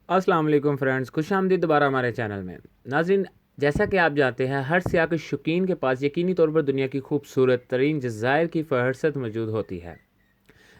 अस्सलाम वालेकुम फ्रेंड्स, खुश आमदीद दोबारा हमारे चैनल में। नाज़रीन, जैसा कि आप जानते हैं, हर सियाह के शौकीन के पास यकीनी तौर पर दुनिया की खूबसूरत तरीन जज़ायर की फ़हरसत मौजूद होती है,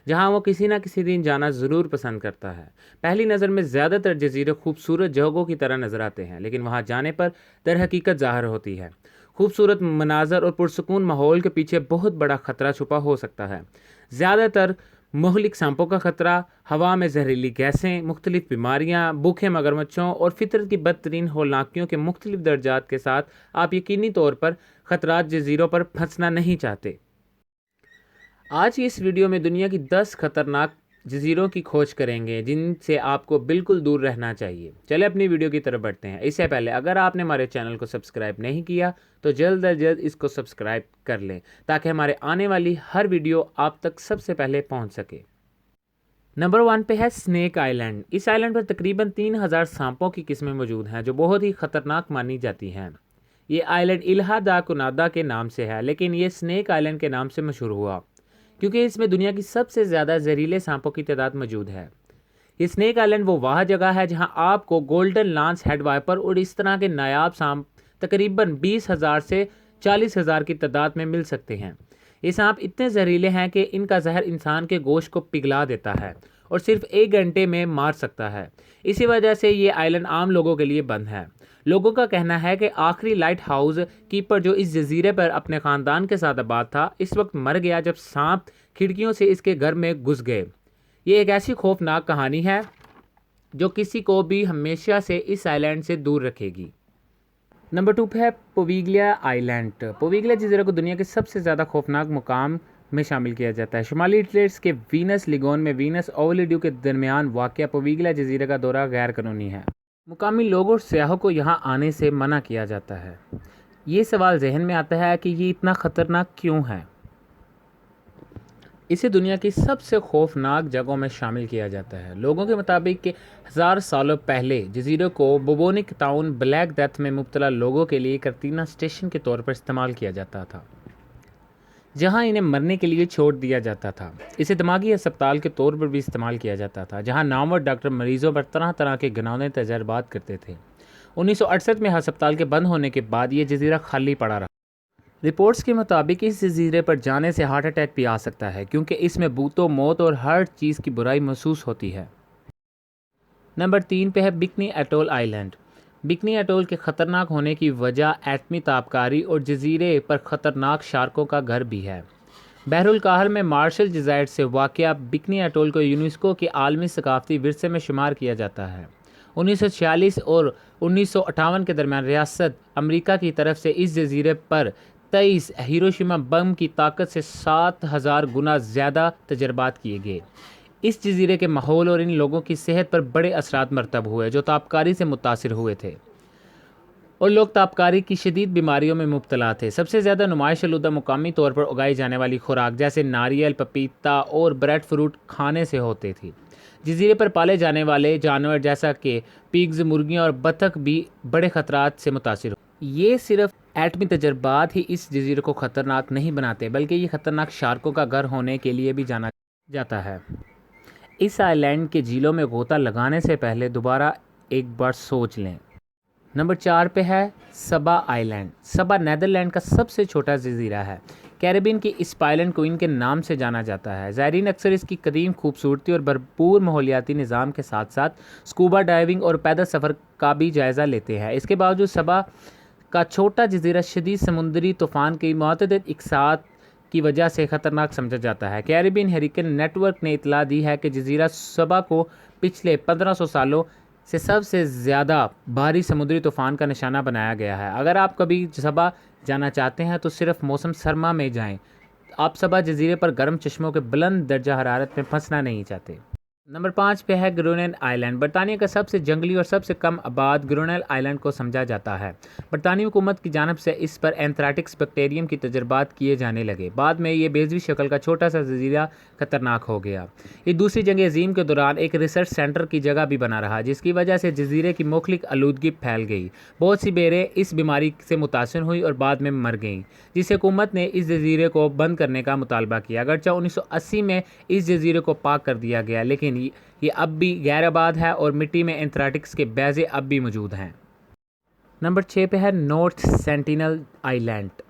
जहां वो किसी न किसी दिन जाना ज़रूर पसंद करता है। पहली नज़र में ज़्यादातर जजीरे खूबसूरत जगहों की तरह नज़र आते हैं, लेकिन वहां जाने पर दर हकीकत ज़ाहिर होती है। खूबसूरत मनाजर और पुरसकून माहौल के पीछे बहुत बड़ा ख़तरा छुपा हो सकता है। ज़्यादातर मुहलिक सांपों का ख़तरा, हवा में जहरीली गैसें, मुख्तलिफ बीमारियाँ, भूखे मगरमच्छों और फितरत की बदतरीन होलनाकियों के मुख्तलिफ दर्जात के साथ आप यकीनी तौर पर ख़तरात जजीरों पर फंसना नहीं चाहते। आज की इस वीडियो में दुनिया की 10 खतरनाक जजीरों की खोज करेंगे जिनसे आपको बिल्कुल दूर रहना चाहिए। चले अपनी वीडियो की तरफ बढ़ते हैं। इससे पहले अगर आपने हमारे चैनल को सब्सक्राइब नहीं किया तो जल्द अज जल्द इसको सब्सक्राइब कर लें ताकि हमारे आने वाली हर वीडियो आप तक सबसे पहले पहुंच सके। नंबर 1 पे है स्नेक आइलैंड। इस आइलैंड पर तकरीबन 3000 सांपों की किस्में मौजूद हैं जो बहुत ही ख़तरनाक मानी जाती हैं। ये आइलैंड इल्हा दा कुनादा के नाम से है, लेकिन ये स्नेक आइलैंड के नाम से मशहूर हुआ क्योंकि इसमें दुनिया की सबसे ज़्यादा जहरीले सांपों की तादाद मौजूद है। ये स्नेक आइलैंड वो वह जगह है जहां आपको गोल्डन लांस हेड वाइपर और इस तरह के नायाब सांप तकरीबन 20,000 से 40,000 की तादाद में मिल सकते हैं। ये सांप इतने जहरीले हैं कि इनका जहर इंसान के गोश्त को पिघला देता है और सिर्फ 1 घंटे में मार सकता है। इसी वजह से ये आइलैंड आम लोगों के लिए बंद है। लोगों का कहना है कि आखिरी लाइट हाउस कीपर जो इस जजीरे पर अपने ख़ानदान के साथ आबाद था, इस वक्त मर गया जब सांप खिड़कियों से इसके घर में घुस गए। ये एक ऐसी खौफनाक कहानी है जो किसी को भी हमेशा से इस आइलैंड से दूर रखेगी। नंबर 2 पे है पोविगलिया आइलैंड। पोविगलिया जजीरे को दुनिया के सबसे ज़्यादा खौफनाक मुकाम में शामिल किया जाता है। शुमाली इटलीट्स के वीनस लिगोन में वीनस ओवलिड्यू के दरमियान वाक़या पोविगलिया जजीरे का दौरा गैर कानूनी है। मुकामी लोगों और सयाहों को यहाँ आने से मना किया जाता है। ये सवाल जहन में आता है कि ये इतना ख़तरनाक क्यों है। इसे दुनिया की सबसे खौफनाक जगहों में शामिल किया जाता है। लोगों के मुताबिक कि 1000 सालों पहले जजीरे को बुबोनिक टाउन ब्लैक डेथ में मुब्तला लोगों के लिए करतीना स्टेशन के तौर पर इस्तेमाल किया जाता था, जहां इन्हें मरने के लिए छोड़ दिया जाता था। इसे दिमागी अस्पताल के तौर पर भी इस्तेमाल किया जाता था, जहां नामवर डॉक्टर मरीजों पर तरह तरह के घिनौने तजर्बात करते थे। 1968 में अस्पताल के बंद होने के बाद ये जजीरा खाली पड़ा रहा। रिपोर्ट्स के मुताबिक इस जजीरे पर जाने से हार्ट अटैक भी आ सकता है क्योंकि इसमें भूतों, मौत और हर चीज़ की बुराई महसूस होती है। नंबर 3 पे है bikini atoll island. Bikini atoll के ख़तरनाक होने की वजह एटमी ताबकारी और जजीरे पर ख़तरनाक शार्कों का घर भी है। बहरुल काहल में मार्शल जज़ायर से वाक़या बिकनी एटोल को यूनेस्को के आलमी सकाफ़ती विरसे में शुमार किया जाता है। 1946 और 1958 के दरमियान रियासत अमेरिका की तरफ से इस जजीरे पर 23 हिरोशिमा बम की ताकत से 7000 गुना ज़्यादा तजर्बात किए गए। इस जजीरे के माहौल और इन लोगों की सेहत पर बड़े असरात मरतब हुए जो ताबकारी से मुतासिर हुए थे और लोग ताबकारी की शदीद बीमारियों में मुब्तला थे। सबसे ज़्यादा नुमाइश आलूदा मुकामी तौर पर उगाई जाने वाली खुराक जैसे नारियल, पपीता और ब्रेड फ्रूट खाने से होते थी। जजीरे पर पाले जाने वाले जानवर जैसा कि पिग्स, मुर्गियाँ और बतख भी बड़े ख़तरात से मुतासिर हो। ये सिर्फ एटमी तजर्बात ही इस जजीरे को ख़तरनाक नहीं बनाते, बल्कि ये ख़तरनाक शार्कों का घर होने के लिए भी जाना जाता है। इस आइलैंड के झीलों में गोता लगाने से पहले दोबारा एक बार सोच लें। नंबर 4 पे है सबा आइलैंड। सबा नीदरलैंड का सबसे छोटा जजीरा है। कैरेबियन की इस आइलैंड क्वीन के नाम से जाना जाता है। ज़ायरीन अक्सर इसकी कदीम खूबसूरती और भरपूर माहौलियाती निज़ाम के साथ साथ स्कूबा डाइविंग और पैदल सफ़र का भी जायज़ा लेते हैं। इसके बावजूद सबा का छोटा जजीरा शदीद समुद्री तूफ़ान की मुतअद्दिद इकसात की वजह से ख़तरनाक समझा जाता है। कैरेबियन हरिकेन नेटवर्क ने इतला दी है कि जजीरा सबा को पिछले 1500 सालों से सबसे ज़्यादा भारी समुद्री तूफ़ान का निशाना बनाया गया है। अगर आप कभी सबा जाना चाहते हैं तो सिर्फ मौसम सरमा में जाएं। आप सबा जजीरे पर गर्म चश्मों के बुलंद दर्जा हरारत में फंसना नहीं चाहते। नंबर 5 पे है ग्रोनेल आइलैंड। बरतानिया का सबसे जंगली और सबसे कम आबाद ग्रोनेल आइलैंड को समझा जाता है। बरतानी हुकूमत की जानब से इस पर एंथ्राटिक्स बैक्टीरियम की तजर्बात किए जाने लगे। बाद में ये बेजवी शक्ल का छोटा सा जजीरा खतरनाक हो गया। ये दूसरी जंग अज़ीम के दौरान एक रिसर्च सेंटर की जगह भी बना रहा, जिसकी वजह से जजीरे की मुख्तलिफ आलूदगी फैल गई। बहुत सी बेरें इस बीमारी से मुतासर हुई और बाद में मर गईं, जिससे हुकूमत ने इस जजीरे को बंद करने का मुतालबा किया। अगरचे 1980 में इस जजीरे को पाक कर दिया गया, लेकिन لیکن یہ اب بھی غیر آباد ہے اور مٹی میں اینتارکٹکا کے بیضے اب بھی موجود ہیں۔ نمبر 6 پہ ہے نارتھ سینٹینل آئی لینڈ۔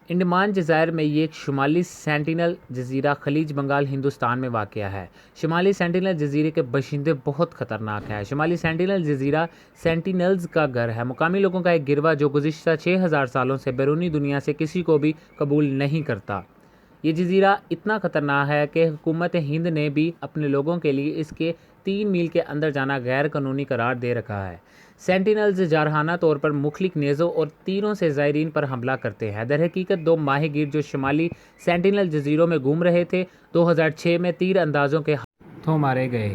انڈمان جزائر میں یہ ایک شمالی سینٹینل جزیرہ خلیج بنگال ہندوستان میں واقع ہے۔ شمالی سینٹینل جزیرے کے باشندے بہت خطرناک ہیں۔ شمالی سینٹینل جزیرہ سینٹینلز کا گھر ہے، مقامی لوگوں کا ایک گروہ جو گزشتہ 6000 سالوں سے بیرونی دنیا سے کسی کو بھی قبول نہیں کرتا۔ یہ جزیرہ اتنا خطرناک ہے کہ حکومت ہند نے بھی اپنے لوگوں کے لیے اس کے 3 میل کے اندر جانا غیر قانونی قرار دے رکھا ہے۔ سینٹینلز جارحانہ طور پر مختلف نیزوں اور تیروں سے زائرین پر حملہ کرتے ہیں۔ در حقیقت 2 ماہی گیر جو شمالی سینٹینل جزیروں میں گھوم رہے تھے 2006 میں تیر اندازوں کے ہاتھوں مارے گئے۔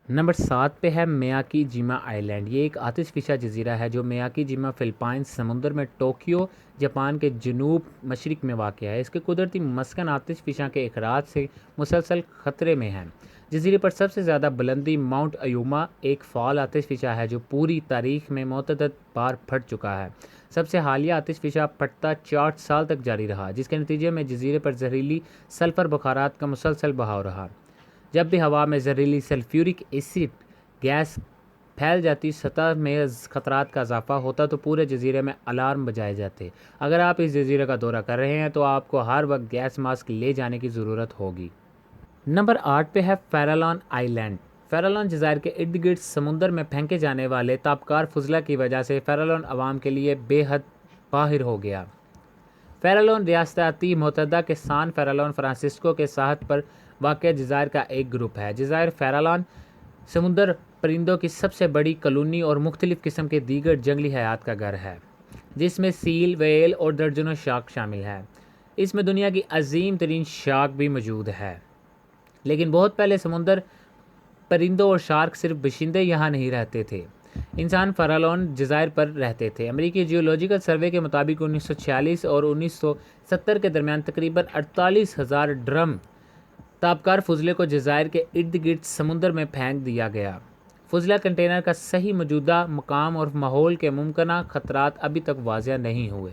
نمبر 7 پہ ہے میاکی جیما آئی لینڈ۔ یہ ایک آتش فشاں جزیرہ ہے جو میاکی جیما فلپائنز سمندر میں ٹوکیو جاپان کے جنوب مشرق میں واقع ہے۔ اس کے قدرتی مسکن آتش فشاں کے اخراج سے مسلسل خطرے میں ہیں۔ جزیرے پر سب سے زیادہ بلندی ماؤنٹ ایوما ایک فعال آتش فشاں ہے جو پوری تاریخ میں متعدد بار پھٹ چکا ہے۔ سب سے حالیہ آتش فشاں پھٹتا 4 سال تک جاری رہا، جس کے نتیجے میں جزیرے پر زہریلی سلفر بخارات کا مسلسل بہاؤ رہا۔ جب بھی ہوا میں زہریلی سلفیورک ایسڈ گیس پھیل جاتی، سطح میں خطرات کا اضافہ ہوتا تو پورے جزیرے میں الارم بجائے جاتے۔ اگر آپ اس جزیرے کا دورہ کر رہے ہیں تو آپ کو ہر وقت گیس ماسک لے جانے کی ضرورت ہوگی۔ نمبر 8 پہ ہے فیرالون آئی لینڈ۔ فیرالون جزائر کے ارد گرد سمندر میں پھینکے جانے والے تابکار فضلہ کی وجہ سے فیرالون عوام کے لیے بے حد باہر ہو گیا۔ فیرالون ریاستہائے متحدہ کے سان فیرالون فرانسسکو کے ساحل پر واقع جزائر کا ایک گروپ ہے۔ جزائر فیرالون سمندر پرندوں کی سب سے بڑی کالونی اور مختلف قسم کے دیگر جنگلی حیات کا گھر ہے، جس میں سیل، ویل اور درجنوں شارک شامل ہیں۔ اس میں دنیا کی عظیم ترین شارک بھی موجود ہے۔ لیکن بہت پہلے سمندر پرندوں اور شارک صرف باشندے یہاں نہیں رہتے تھے، انسان فیرالون جزائر پر رہتے تھے۔ امریکی جیولوجیکل سروے کے مطابق 1946 اور 1970 کے درمیان تقریباً 48,000 ڈرم تابکار فضلے کو جزائر کے ارد گرد سمندر میں پھینک دیا گیا۔ فضلہ کنٹینر کا صحیح موجودہ مقام اور ماحول کے ممکنہ خطرات ابھی تک واضح نہیں ہوئے۔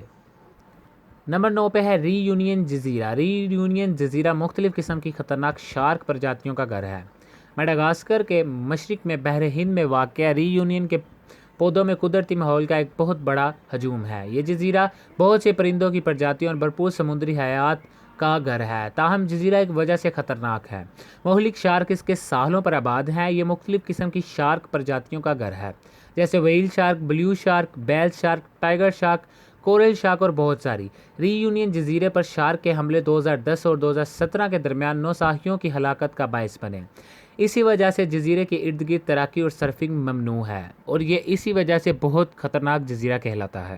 نمبر 9 پہ ہے ری یونین جزیرہ۔ ری یونین جزیرہ مختلف قسم کی خطرناک شارک پرجاتیوں کا گھر ہے۔ میڈاگاسکر کے مشرق میں بحر ہند میں واقع ری یونین کے پودوں میں قدرتی ماحول کا ایک بہت بڑا ہجوم ہے۔ یہ جزیرہ بہت سے پرندوں کی پرجاتیوں اور بھرپور سمندری حیات کا گھر ہے، تاہم جزیرہ ایک وجہ سے خطرناک ہے۔ مہلک شارک اس کے ساحلوں پر آباد ہیں۔ یہ مختلف قسم کی شارک پرجاتیوں کا گھر ہے، جیسے whale shark, blue shark, bull shark, tiger shark, coral shark اور بہت ساری۔ ری یونین جزیرے پر شارک کے حملے 2010 اور 2017 کے درمیان 9 سیاحوں کی ہلاکت کا باعث بنے۔ اسی وجہ سے جزیرے کے ارد گرد تیراکی اور سرفنگ ممنوع ہے اور یہ اسی وجہ سے بہت خطرناک جزیرہ کہلاتا ہے۔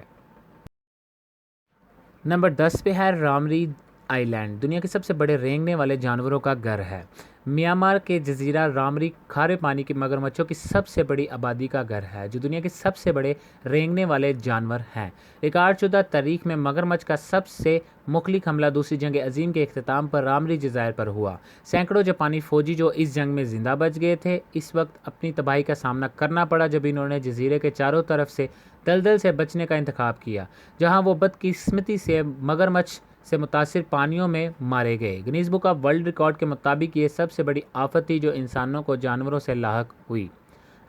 نمبر 10 پہ ہے رامری آئی لینڈ۔ دنیا کے سب سے بڑے رینگنے والے جانوروں کا گھر ہے۔ میانمار کے جزیرہ رامری کھارے پانی کی مگرمچھوں کی سب سے بڑی آبادی کا گھر ہے، جو دنیا کے سب سے بڑے رینگنے والے جانور ہیں۔ ریکارڈ شدہ تاریخ میں مگرمچھ کا سب سے مخلق حملہ دوسری جنگ عظیم کے اختتام پر رامری جزائر پر ہوا۔ سینکڑوں جاپانی فوجی جو اس جنگ میں زندہ بچ گئے تھے، اس وقت اپنی تباہی کا سامنا کرنا پڑا جب انہوں نے جزیرے کے چاروں طرف سے دلدل سے بچنے کا انتخاب کیا، جہاں وہ بدقسمتی سے مگرمچھ سے متاثر پانیوں میں مارے گئے۔ Guinness book of world record کے مطابق یہ سب سے بڑی آفت تھی جو انسانوں کو جانوروں سے لاحق ہوئی۔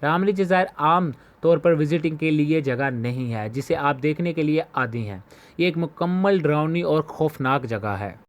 رامری جزائر عام طور پر وزٹنگ کے لیے جگہ نہیں ہے جسے آپ دیکھنے کے لیے عادی ہیں۔ یہ ایک مکمل ڈراؤنی اور خوفناک جگہ ہے۔